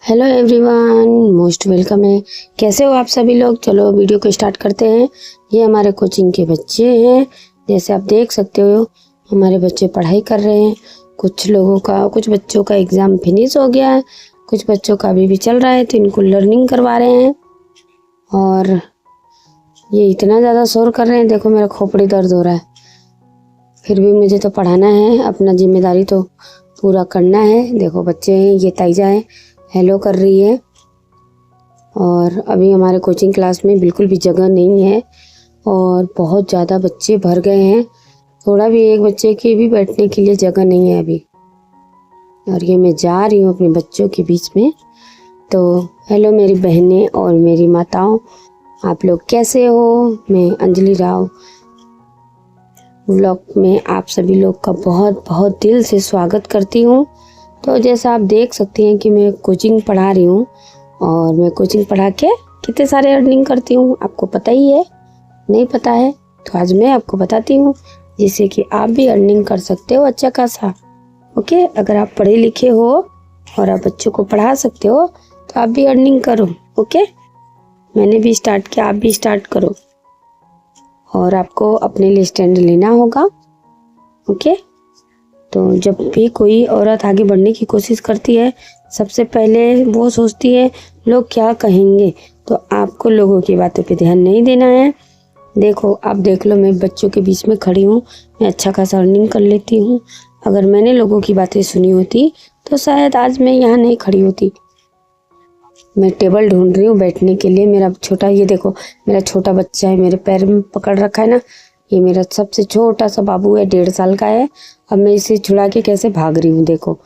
Hello everyone, most welcome है। कैसे हो आप सभी लोग। चलो वीडियो को स्टार्ट करते हैं। ये हमारे कोचिंग के बच्चे हैं। जैसे आप देख सकते हो हमारे बच्चे पढ़ाई कर रहे हैं। कुछ बच्चों का एग्ज़ाम फिनिश हो गया है, कुछ बच्चों का अभी भी चल रहा है, तो इनको लर्निंग करवा रहे हैं। और ये इतना ज़्यादा शोर कर रहे हैं, देखो मेरा खोपड़ी दर्द हो रहा है। फिर भी मुझे तो पढ़ाना है, अपना जिम्मेदारी तो पूरा करना है। देखो बच्चे हैं, ये ताइजा है, हेलो कर रही है। और अभी हमारे कोचिंग क्लास में बिल्कुल भी जगह नहीं है और बहुत ज़्यादा बच्चे भर गए हैं। थोड़ा भी एक बच्चे की भी बैठने के लिए जगह नहीं है अभी। और ये मैं जा रही हूँ अपने बच्चों के बीच में। तो हेलो मेरी बहनें और मेरी माताओं, आप लोग कैसे हो। मैं अंजलि राव व्लॉग में आप सभी लोग का बहुत बहुत दिल से स्वागत करती हूँ। तो जैसा आप देख सकते हैं कि मैं कोचिंग पढ़ा रही हूँ और मैं कोचिंग पढ़ा के कितने सारे अर्निंग करती हूँ, आपको पता ही है। नहीं पता है तो आज मैं आपको बताती हूँ, जिससे कि आप भी अर्निंग कर सकते हो अच्छा खासा। ओके, अगर आप पढ़े लिखे हो और आप बच्चों को पढ़ा सकते हो तो आप भी अर्निंग करो। ओके, मैंने भी स्टार्ट किया, आप भी स्टार्ट करो। और आपको अपने लिए स्टैंड लेना होगा। ओके, तो जब भी कोई औरत आगे बढ़ने की कोशिश करती है, सबसे पहले वो सोचती है लोग क्या कहेंगे। तो आपको लोगों की बातों पे ध्यान नहीं देना है। देखो आप देख लो, मैं बच्चों के बीच में खड़ी हूँ, मैं अच्छा खासा अर्निंग कर लेती हूँ। अगर मैंने लोगों की बातें सुनी होती तो शायद आज मैं यहाँ नहीं खड़ी होती। मैं टेबल ढूंढ रही हूँ बैठने के लिए। मेरा छोटा, ये देखो मेरा छोटा बच्चा है, मेरे पैर में पकड़ रखा है ना। ये मेरा सबसे छोटा सा बाबू है, 1.5 साल का है। अब मैं इसे छुड़ा के कैसे भाग रही हूँ। देखो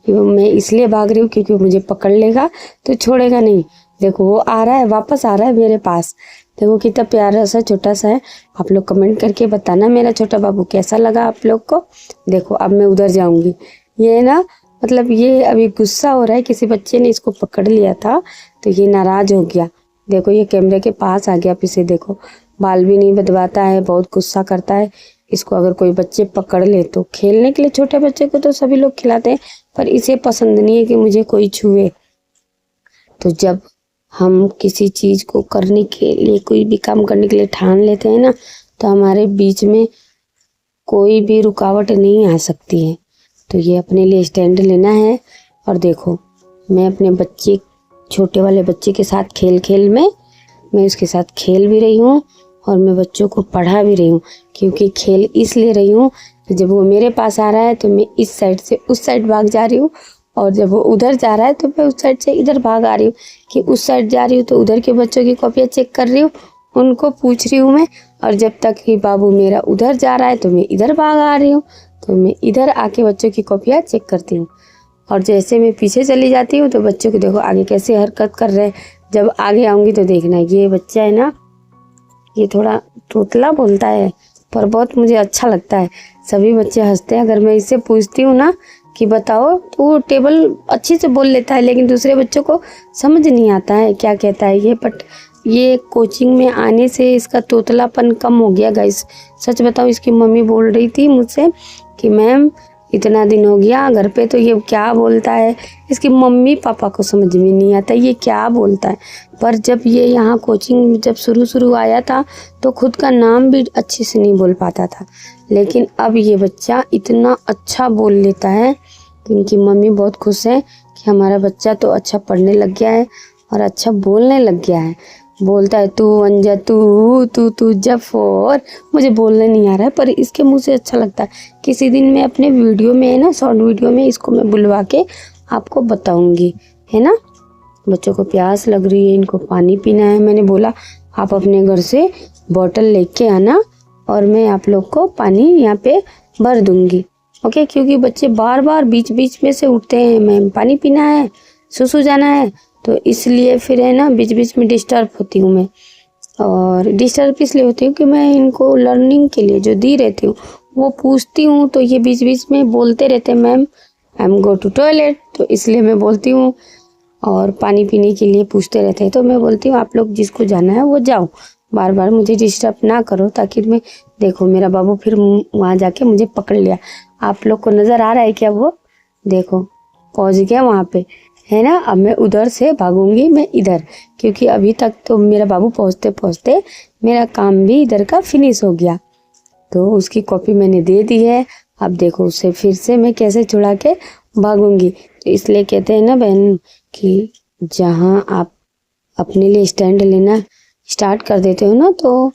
मैं इसलिए भाग रही हूँ क्योंकि मुझे पकड़ लेगा तो छोड़ेगा नहीं। देखो वो आ रहा है, वापस आ रहा है मेरे पास। देखो कितना प्यारा सा छोटा सा है। आप लोग कमेंट करके बताना मेरा छोटा बाबू कैसा लगा आप लोग को। देखो अब मैं उधर जाऊंगी। ये ना मतलब ये अभी गुस्सा हो रहा है, किसी बच्चे ने इसको पकड़ लिया था तो ये नाराज हो गया। देखो ये कैमरे के पास आ गया पीछे। देखो बाल भी नहीं बदवाता है, बहुत गुस्सा करता है। इसको अगर कोई बच्चे पकड़ ले तो खेलने के लिए, छोटे बच्चे को तो सभी लोग खिलाते हैं, पर इसे पसंद नहीं है कि मुझे कोई छुए। तो जब हम किसी चीज़ को करने के लिए, कोई भी काम करने के लिए ठान लेते हैं ना, तो हमारे बीच में कोई भी रुकावट नहीं आ सकती है। तो ये अपने लिए स्टैंड लेना है। और देखो मैं अपने बच्चे, छोटे वाले बच्चे के साथ खेल में मैं उसके साथ खेल भी रही हूँ और मैं बच्चों को पढ़ा भी रही हूँ। क्योंकि खेल इसलिए रही हूँ कि जब वो मेरे पास आ रहा है तो मैं इस साइड से उस साइड भाग जा रही हूँ, और जब वो उधर जा रहा है तो मैं उस साइड से इधर भाग आ रही हूँ। कि उस साइड जा रही हूँ तो उधर के बच्चों की कॉपियाँ चेक कर रही हूँ, उनको पूछ रही हूँ मैं। और जब तक कि बाबू मेरा उधर जा रहा है तो मैं इधर भाग आ रही हूँ, तो मैं इधर आके बच्चों की कॉपियाँ चेक करती हूँ। और जैसे मैं पीछे चली जाती हूँ तो बच्चों को देखो आगे कैसे हरकत कर रहे हैं। जब आगे आऊँगी तो देखना, ये बच्चा है ना, ये थोड़ा तोतला बोलता है पर बहुत मुझे अच्छा लगता है। सभी बच्चे हंसते हैं। अगर मैं इससे पूछती हूँ ना कि बताओ, तो वो टेबल अच्छी से बोल लेता है, लेकिन दूसरे बच्चों को समझ नहीं आता है क्या कहता है ये। बट ये कोचिंग में आने से इसका तोतलापन कम हो गया गाइस। सच बताओ, इसकी मम्मी बोल रही थी मुझसे कि मैम इतना दिन हो गया घर पे तो ये क्या बोलता है, इसकी मम्मी पापा को समझ में नहीं आता ये क्या बोलता है। पर जब ये यहाँ कोचिंग जब शुरू आया था तो खुद का नाम भी अच्छे से नहीं बोल पाता था, लेकिन अब ये बच्चा इतना अच्छा बोल लेता है कि इनकी मम्मी बहुत खुश है कि हमारा बच्चा तो अच्छा पढ़ने लग गया है और अच्छा बोलने लग गया है। बोलता है तू अंजा तू तू तू जब फोर। मुझे बोलने नहीं आ रहा है पर इसके मुंह से अच्छा लगता है। किसी दिन मैं अपने वीडियो में, है ना, शॉर्ट वीडियो में इसको मैं बुलवा के आपको बताऊंगी, है ना। बच्चों को प्यास लग रही है, इनको पानी पीना है। मैंने बोला आप अपने घर से बॉटल लेके आना और मैं आप लोग को पानी यहाँ पे भर दूंगी। ओके, क्योंकि बच्चे बार बार बीच बीच में से उठते हैं, मैम पानी पीना है, सुसु जाना है, तो इसलिए फिर है ना बीच बीच में डिस्टर्ब होती हूँ मैं। और डिस्टर्ब इसलिए होती हूँ कि मैं इनको लर्निंग के लिए जो दी रहती हूँ वो पूछती हूँ, तो ये बीच बीच में बोलते रहते हैं ma'am I am go to toilet, तो इसलिए मैं बोलती हूँ। और पानी पीने के लिए पूछते रहते हैं तो मैं बोलती हूँ आप लोग जिसको जाना है वो जाओ, बार बार मुझे डिस्टर्ब ना करो। ताकि मैं, देखो मेरा बाबू फिर वहाँ जाके मुझे पकड़ लिया। आप लोग को नज़र आ रहा है क्या? वो देखो पहुँच गया वहाँ पे, है ना। अब मैं उधर से भागूंगी मैं इधर, क्योंकि अभी तक तो मेरा बाबू पहुँचते पहुँचते मेरा काम भी इधर का फिनिश हो गया। तो उसकी कॉपी मैंने दे दी है। अब देखो उसे फिर से मैं कैसे छुड़ा के भागूंगी। तो इसलिए कहते हैं ना बहन कि जहाँ आप अपने लिए स्टैंड लेना स्टार्ट कर देते हो ना, तो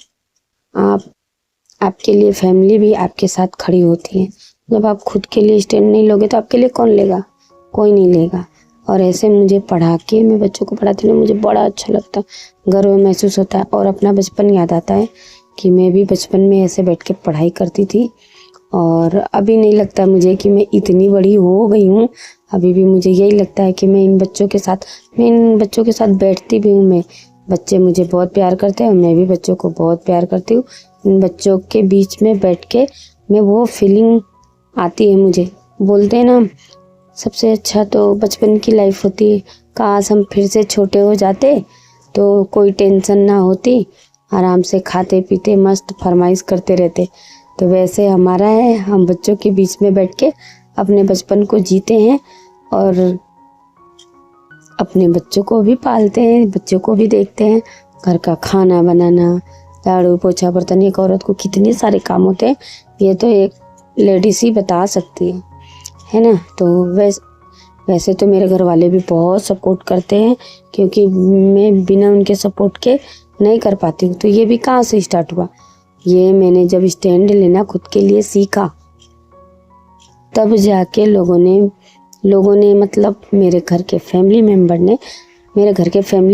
आपके लिए फैमिली भी आपके साथ खड़ी होती है। जब आप खुद के लिए स्टैंड नहीं लोगे तो आपके लिए कौन लेगा? कोई नहीं लेगा। और ऐसे मुझे पढ़ा के, मैं बच्चों को पढ़ाती हूँ, मुझे बड़ा अच्छा लगता है, गर्व महसूस होता है और अपना बचपन याद आता है कि मैं भी बचपन में ऐसे बैठ के पढ़ाई करती थी। और अभी नहीं लगता मुझे कि मैं इतनी बड़ी हो गई हूँ। अभी भी मुझे यही लगता है कि मैं इन बच्चों के साथ बैठती भी हूँ। मैं बच्चे मुझे बहुत प्यार करते हैं और मैं भी बच्चों को बहुत प्यार करती हूँ। इन बच्चों के बीच में बैठ के मैं वो फीलिंग आती है मुझे। बोलते हैं ना, सबसे अच्छा तो बचपन की लाइफ होती है। काश हम फिर से छोटे हो जाते तो कोई टेंशन ना होती, आराम से खाते पीते मस्त फरमाइश करते रहते। तो वैसे हमारा है, हम बच्चों के बीच में बैठ के अपने बचपन को जीते हैं और अपने बच्चों को भी पालते हैं, बच्चों को भी देखते हैं। घर का खाना बनाना, झाड़ू पोछा बर्तन, एक औरत को कितने सारे काम होते हैं, ये तो एक लेडीज ही बता सकती है ना। तो वैसे तो मेरे घर वाले भी बहुत सपोर्ट करते हैं, क्योंकि मैं बिना उनके सपोर्ट के नहीं कर पाती हूँ। तो ये भी कहाँ से स्टार्ट हुआ? ये मैंने जब स्टैंड लेना खुद के लिए सीखा, तब जाके लोगों ने मतलब मेरे घर के फैमिली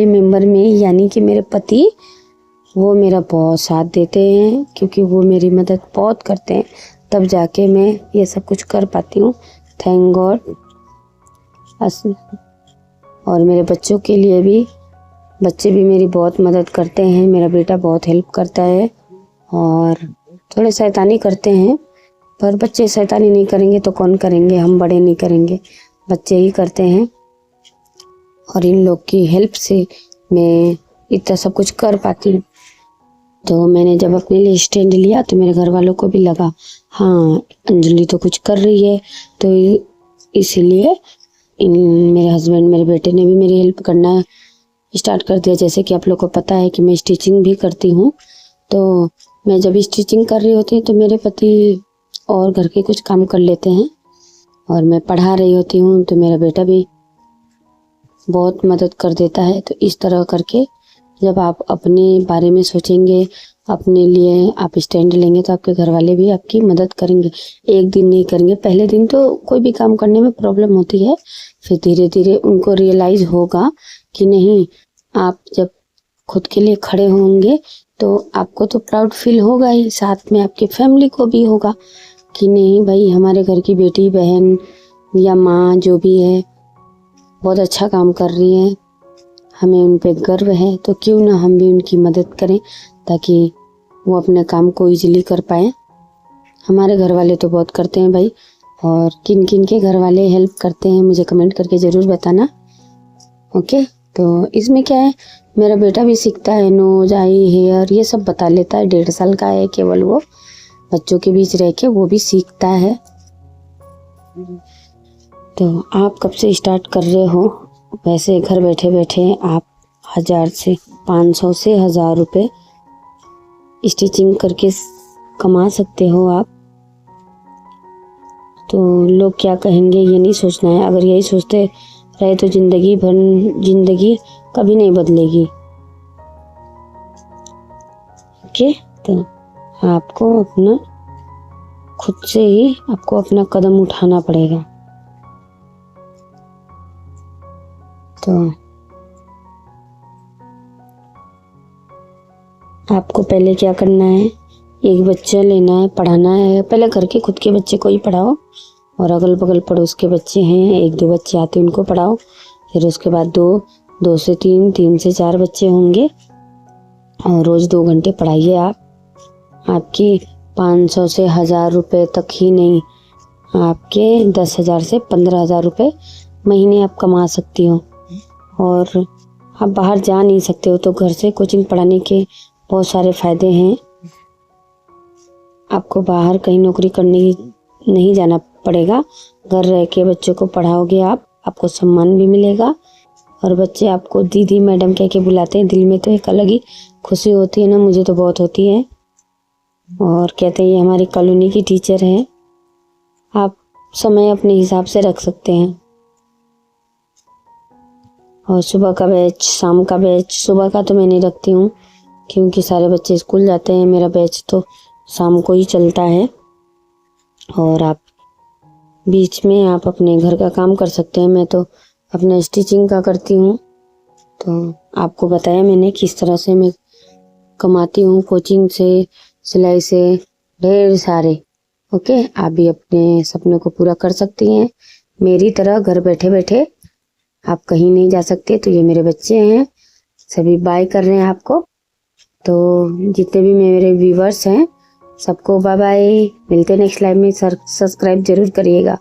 मेंबर में यानी कि मेरे पति, वो मेरा बहुत साथ देते हैं, क्योंकि वो मेरी मदद बहुत करते हैं। तब जाके मैं ये सब कुछ कर पाती हूँ, थैंक गॉड। और मेरे बच्चों के लिए भी, बच्चे भी मेरी बहुत मदद करते हैं। मेरा बेटा बहुत हेल्प करता है और थोड़े शैतानी करते हैं, पर बच्चे शैतानी नहीं करेंगे तो कौन करेंगे? हम बड़े नहीं करेंगे, बच्चे ही करते हैं। और इन लोग की हेल्प से मैं इतना सब कुछ कर पाती हूँ। तो मैंने जब अपने लिए स्टैंड लिया तो मेरे घर वालों को भी लगा, हाँ अंजलि तो कुछ कर रही है। तो इसीलिए मेरे हस्बैंड, मेरे बेटे ने भी मेरी हेल्प करना स्टार्ट कर दिया। जैसे कि आप लोग को पता है कि मैं स्टिचिंग भी करती हूँ। तो मैं जब स्टिचिंग कर रही होती हूँ तो मेरे पति और घर के कुछ काम कर लेते हैं, और मैं पढ़ा रही होती हूँ तो मेरा बेटा भी बहुत मदद कर देता है। तो इस तरह करके जब आप अपने बारे में सोचेंगे, अपने लिए आप स्टैंड लेंगे, तो आपके घर वाले भी आपकी मदद करेंगे। एक दिन नहीं करेंगे, पहले दिन तो कोई भी काम करने में प्रॉब्लम होती है, फिर धीरे धीरे उनको रियलाइज होगा कि नहीं, आप जब खुद के लिए खड़े होंगे तो आपको तो प्राउड फील होगा ही, साथ में आपकी फैमिली को भी होगा कि नहीं भाई, हमारे घर की बेटी बहन या माँ जो भी है बहुत अच्छा काम कर रही है, हमें उन पे गर्व है। तो क्यों ना हम भी उनकी मदद करें, ताकि वो अपने काम को इजीली कर पाए। हमारे घर वाले तो बहुत करते हैं भाई। और किन किन के घर वाले हेल्प करते हैं मुझे कमेंट करके ज़रूर बताना। ओके, तो इसमें क्या है, मेरा बेटा भी सीखता है, नोज आई हेयर ये सब बता लेता है। 1.5 साल का है केवल, वो बच्चों के बीच रह के वो भी सीखता है। तो आप कब से स्टार्ट कर रहे हो? वैसे घर बैठे बैठे आप 1000 से 500 से 1000 रुपये स्टिचिंग करके कमा सकते हो आप। तो लोग क्या कहेंगे ये नहीं सोचना है। अगर यही सोचते रहे तो जिंदगी कभी नहीं बदलेगी। ओके, तो आपको अपना खुद से ही आपको अपना कदम उठाना पड़ेगा। तो आपको पहले क्या करना है, एक बच्चा लेना है, पढ़ाना है। पहले घर के खुद के बच्चे को ही पढ़ाओ, और अगल बगल पड़ोस के बच्चे हैं, 1-2 बच्चे आते हैं उनको पढ़ाओ। फिर उसके बाद 2 से 3, 3 से 4 बच्चे होंगे, और रोज़ 2 घंटे पढ़ाइए आप। आपकी 500 से 1000 रुपये तक ही नहीं, आपके 10,000 से 15,000 रुपये महीने आप कमा सकती हो। और आप बाहर जा नहीं सकते हो तो घर से कोचिंग पढ़ाने के बहुत सारे फ़ायदे हैं। आपको बाहर कहीं नौकरी करने नहीं जाना पड़ेगा, घर रह के बच्चों को पढ़ाओगे आप आपको सम्मान भी मिलेगा और बच्चे आपको दीदी मैडम कह के बुलाते हैं। दिल में तो एक अलग ही खुशी होती है ना, मुझे तो बहुत होती है। और कहते हैं ये हमारी कॉलोनी की टीचर हैं। आप समय अपने हिसाब से रख सकते हैं। और सुबह का बैच, शाम का बैच, सुबह का तो मैं नहीं रखती हूँ क्योंकि सारे बच्चे स्कूल जाते हैं। मेरा बैच तो शाम को ही चलता है। और आप बीच में आप अपने घर का काम कर सकते हैं। मैं तो अपना स्टिचिंग का करती हूँ। तो आपको बताया मैंने किस तरह से मैं कमाती हूँ, कोचिंग से, सिलाई से, ढेर सारे। ओके, आप भी अपने सपनों को पूरा कर सकती हैं मेरी तरह घर बैठे बैठे। आप कहीं नहीं जा सकते। तो ये मेरे बच्चे हैं, सभी बाय कर रहे हैं आपको। तो जितने भी मेरे व्यूवर्स हैं सबको बाय बाय। मिलते हैं नेक्स्ट लाइव में। सब्सक्राइब जरूर करिएगा।